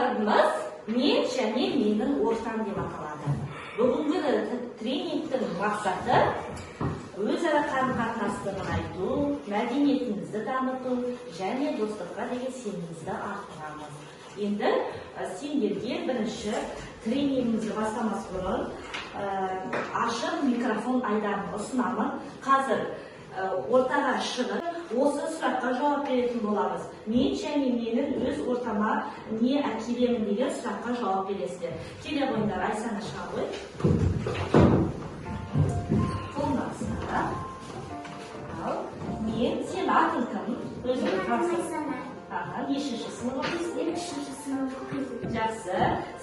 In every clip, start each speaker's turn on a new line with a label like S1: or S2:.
S1: taqdirimiz men және менің ортам деп аталады. Бүгінгі тренингтің мақсаты өзара қарым-қатынасты нығайту, мәдениетімізді дамыту және достыққа деген сенімімізді арттырамыз. Енді сендерге бірінші тренингімізді бастамас бұрын ашық микрофон айдарын ұсынамын. Қазір ортаға шығып, осы сұраққа жауап беретін боламыз. Мен және менің өз ортама не әкелемін деген сұраққа жауап бересіздер. Келе қойыңдар, Айсана шыға ғой. Қолыңды ал. Мен, сен атың кім? Өзіңді таныстыр. Нешінші сынып оқисың? 3-ші сынып оқисың. Жақсы.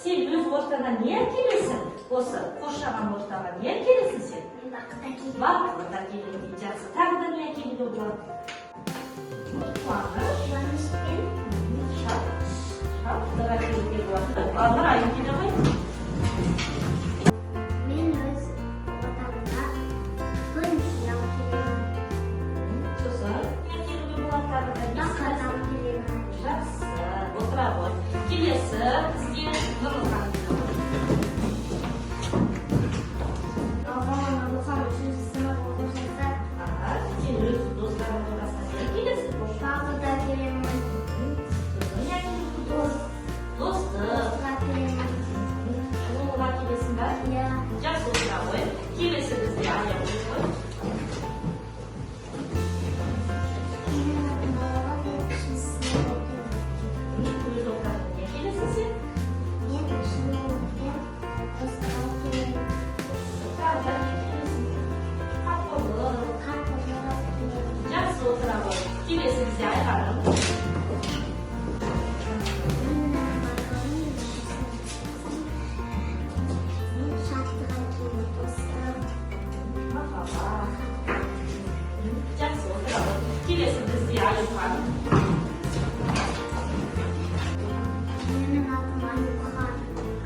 S1: Сен өз ортаңа не әкелесің? Осы қоршаған ортаға не әкелесің сен? Бақыт әкелемін. Жақсы. Тағы да не әкелуге болады? Қуаныш пен шаттық әкелуге болады. Балалар айын келе ғой.
S2: Мен өз ортамға күн жинау келемін.
S1: Сосын не әкелуге болады? Тағы да
S2: Бақыт келемін.
S1: Жақсы. Отыра ғой. Келесі сізге Нұрмұхан. Сен өз достарың ортасына не әкелесің?
S2: Бақыт әкелемін.
S1: Достық. Жылуға келесің ба? Жақсы отыра ғой. Келесі бізде аяқ ғой. Өз ортаңа не әкелесің сен? Тағы да не әкелесің? Қамқорлық. Жақсы отыра ғой. Келесі бізде айғаным. Жақсы отыра ғой. Келесі бізде Аюхан.
S2: Менің атым Аюхан.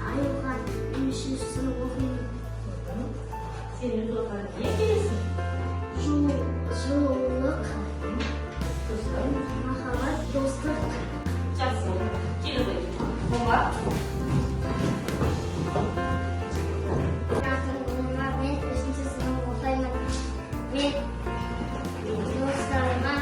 S2: Аюхан 3-ші сынып оқимын.
S1: Сен өз ортаңа не әкелесің?
S2: Жылулық,
S1: Сосын
S2: махаббат, достық.
S1: жақсы отыр. Келе ғой. Олар.
S2: Мен 3-ші сынып оқимын. Мен достарыма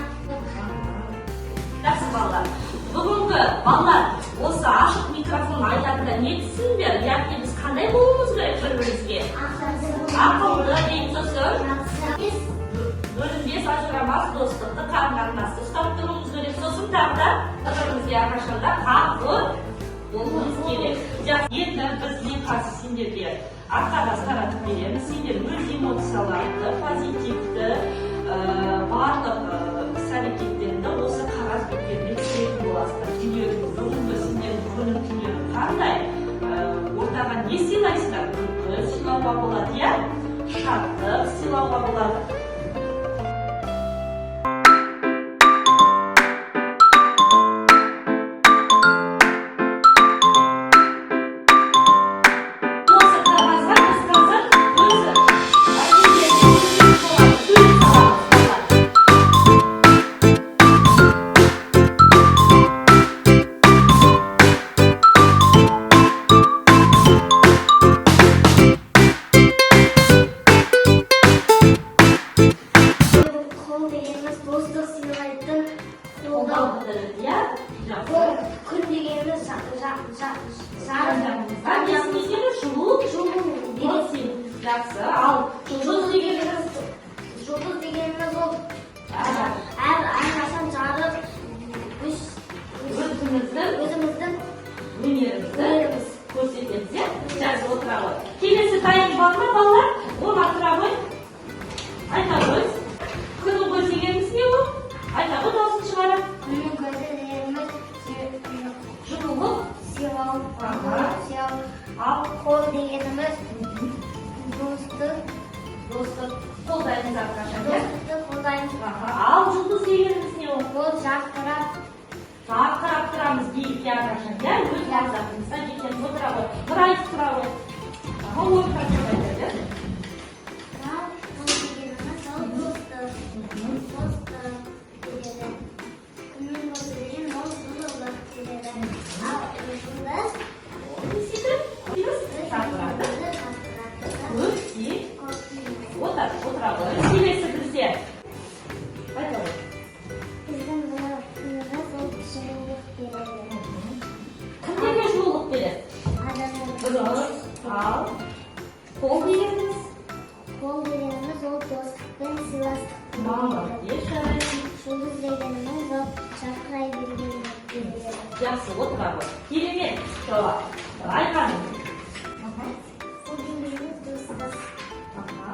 S1: Жақсы балалар. Бүгінгі балалар осы ашық микрофон айдарында не түсіндіңдер? Яғни біз қандай болуымыз керек бір-бірімізге? Ақылды, сосын бөлінбес ажырамас достықты, қарым-қатынасты ұстап тұруымыз керек. Сосын тағы да бір-бірімізге әрқашанда қамқор болуымыз керек. Жақсы, енді біз не қарсы сендерге арқаға таратып береміз. Сендер өз эмоцияларыңды, позитивті, барлық іс-әрекеттеріңді осы қағаз беттеріне түсіретін боласыздар. Күндеріңіз, бүгінгі сендердің күнің күндері қандай? Ортаға не сыйлайсыздар? Күлкі сыйлауға болады, иә? Шаттық сыйлауға болады. Осы қағазға біз қазір өзі
S2: қол дегеніміз достық сыйлайтын
S1: қолдау
S2: қолдау.
S1: білдіреді, иә? Жақсы.
S2: Күн дегеніміз
S1: Жылу береді. Жақсы. Ал жұлдыз дегеніміз
S2: жұлдыз дегеніміз ол әрқашан жарық
S1: өзіміздің
S2: өзіміздің
S1: өнерімізді көрсетеміз, иә? Жақсы отыра ғой. Келесі дайын бар ма балалар? Олар тұра ғой. Айта ғой. Күннің көзі дегеніміз не ол? Айта ғой дауысын шығарып.
S2: күннің көзі дегеніміз
S1: Жылулық.
S2: сыйлау.
S1: Ал
S2: Қол дегеніміз достық.
S1: достық қолдаймыз әрқашан, иә?
S2: Достықты қолдаймыз.
S1: Ал жұлдыз дегеніміз не ол?
S2: Ол жарқырап
S1: Қарап тұрамыз биікке әрқашан, иә? Өз мақсатымызда жетеміз. Отыра ғой. Бір айтып тұра ғой. Ортаға айтады.
S2: қол дегеніміз ол достық. Достық.
S1: O'tiramiz. Kelesi bizga. Aytaver.
S2: Bizning kunimiz u kishining beradi.
S1: Kimga shu'lug' beradi? Biroz, al. Qo'l deganimiz.
S2: Qo'l deganimiz u do'stlikdan siylaslikdan.
S1: Молодец.
S2: Yulduz deganimiz u chaqray bilganlik.
S1: Yaxshi, o'tiramiz. Keling, javob. Aytamiz.
S2: Kunligimiz do'stimiz.
S1: Aha.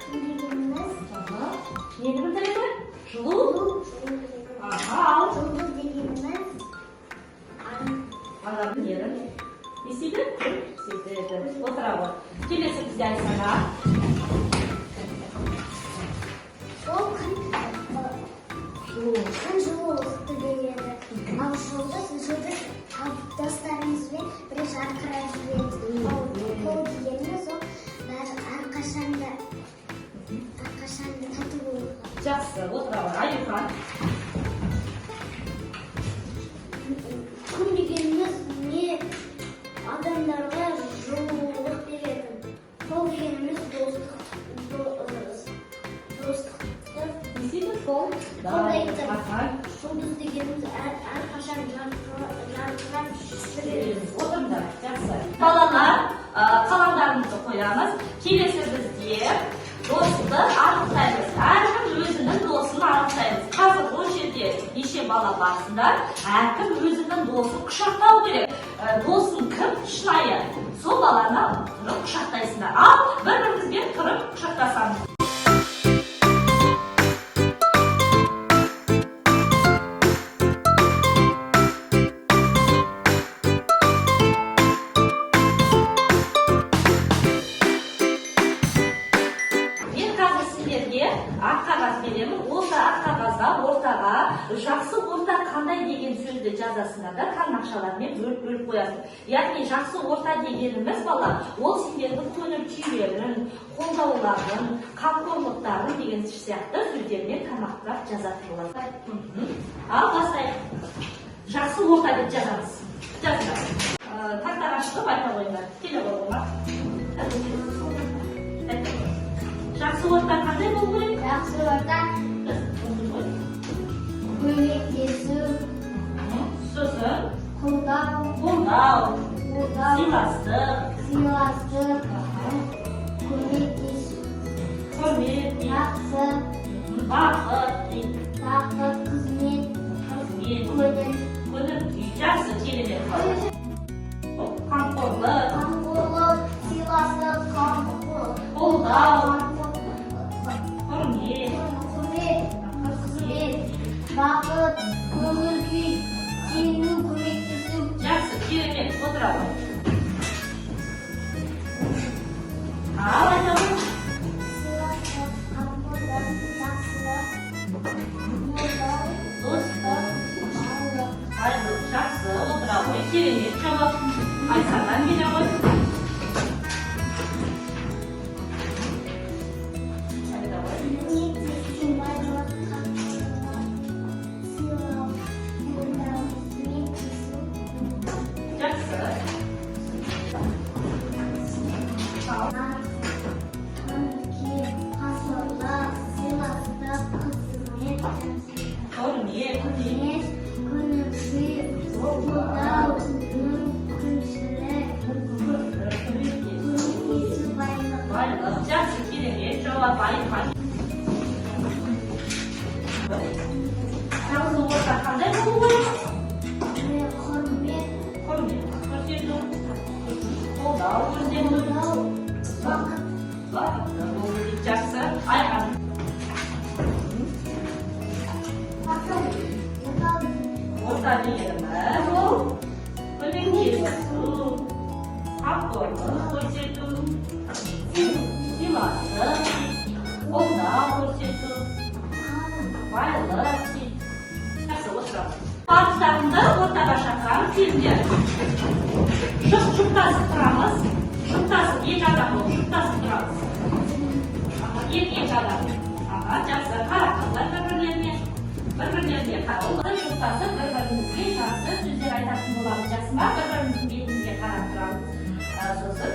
S2: Kunligimiz
S1: Neni bildiradi? Shu'lug'. Aha, al.
S2: yulduz deganimiz
S1: Adamın yerim. Nesidir? Sizdir. O'tiramiz. Kelesi bizga aytsalar.
S2: kun жылулықты береді. Ал жұлдыз достарымызбен бір жарқырап жүреді. Ал қол дегеніміз ол әрқашанда тату болады.
S1: Жақсы, o'tiramiz. Аюхан.
S2: Күн дегеніміз не адамдарға жылулық береді. Қол дегеніміз достықты
S1: Nesidir? Qo'l. Aha.
S2: Жұлдыз дегеніміз әрқашан жарқырап жүреді.
S1: O'tirdi. Yaxshi. Bolalar, qalamlarimizni qo'yamiz. Kelesi bizga do'stni aniqlaymiz. Har kim o'zining do'stini aniqlaymiz. Hozir o'sha yerda necha bola borsizlar, har kim o'zining do'stini quchoqlab kerak. Do'sting kim? Shunday. Sol bolani turib quchoqlaysizlar. Al, bir-birimizga turib quchoqlasamiz. Ақ беремін. Осы ақ қағазға ортаға жақсы орта қандай деген сөзді жазасыңдар да тармақшалармен бөліп қоясың. Яғни жақсы орта дегеніміз бала, ол сендердің көңіл күйлерін, қолдауларын, қамқорлықтарын деген сияқты сөздермен тармақтап жазатындар. Ал бастайық. Жақсы орта деп жазамыз. Жазыңдар. Тақтар ашып айта қойыңдар. Келе қойыңдар. Жақсы орта қандай болу керек?
S2: Жақсы орта көмектесу,
S1: сосын
S2: қолдау,
S1: сыйластық,
S2: көмектесу,
S1: құрмет,
S2: жақсы,
S1: бақыт,
S2: қызмет,
S1: көңіл күй. Жақсы, керемет. Қамқорлық,
S2: сыйластық,
S1: қолдау,
S2: бақыт, көңіл күй, сену, көмектесу.
S1: жақсы, керемет. Отырамын. Ал, айтамын.
S2: Сыйластық, қамқорлық, жақсылық,
S1: Достық, айлық, жақсы. Отырамын. Керемет. Жауап. Айсаннан келе ғой. Жақсы, керемет. Жауап Айхан. Жақсы орта қандай болу керек?
S2: құрмет,
S1: Көрсету. Қолдау көрсету.
S2: бақыт,
S1: Жақсы. Айхан. Орта дегеніміз ол көмектесу, қамқорлық көрсету, сыйластық, қолдау көрсету, байлық. Жақсы, отырамыз. Батыстарында ортаға шақырамыз. Келіңдер. Жұптасып тұрамыз. Жұптасып, екі адам болып жұптасып тұрамыз. Екі адам. Жақсы, қарап қалдар бір-бірлеріне. Bir-biringizga qarab, to'xtasib, bir-biringizga yaxshi so'zlar aytadigan bo'lamiz. Jasma, bir-birimizning betimizga qarab turamiz. So'zim,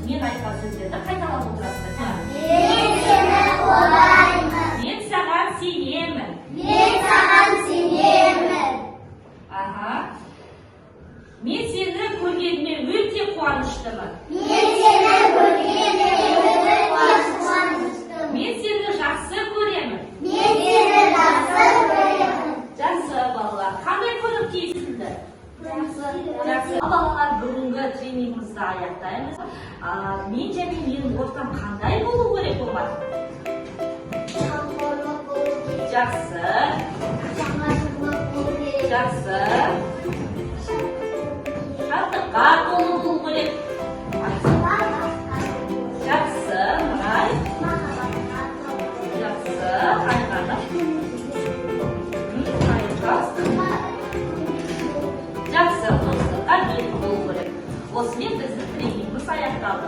S1: men aytgan so'zlarni qaytalab o'tirasizlar.
S2: Men seni qo'llayman.
S1: Men seni sevaman.
S2: Men seni sevaman.
S1: Aha. Men seni ko'rganimga o'ta quvonishdaman.
S2: Men seni ko'rganimga o'ta quvonishdaman.
S1: Men seni yaxshi ko'raman.
S2: Men seni yaxshi ko'raman.
S1: Yaxshi bolalar, qanday ko'rib keysizlar? Yaxshi. Bolalar, bugungi treningimizni oyoqlaymiz. Mencha mening o'rtam qanday bo'lishi kerak bo'ladi? Yaxshi. Yaxshi. Qattiqqa to'g'ri bo'lishi kerak. Yaxshi. Mana. Yaxshi. Qanaqa? Yaxshi, do'stlar, qanday bo'lishi kerak? O'smin bizni treningimiz oyoqladi.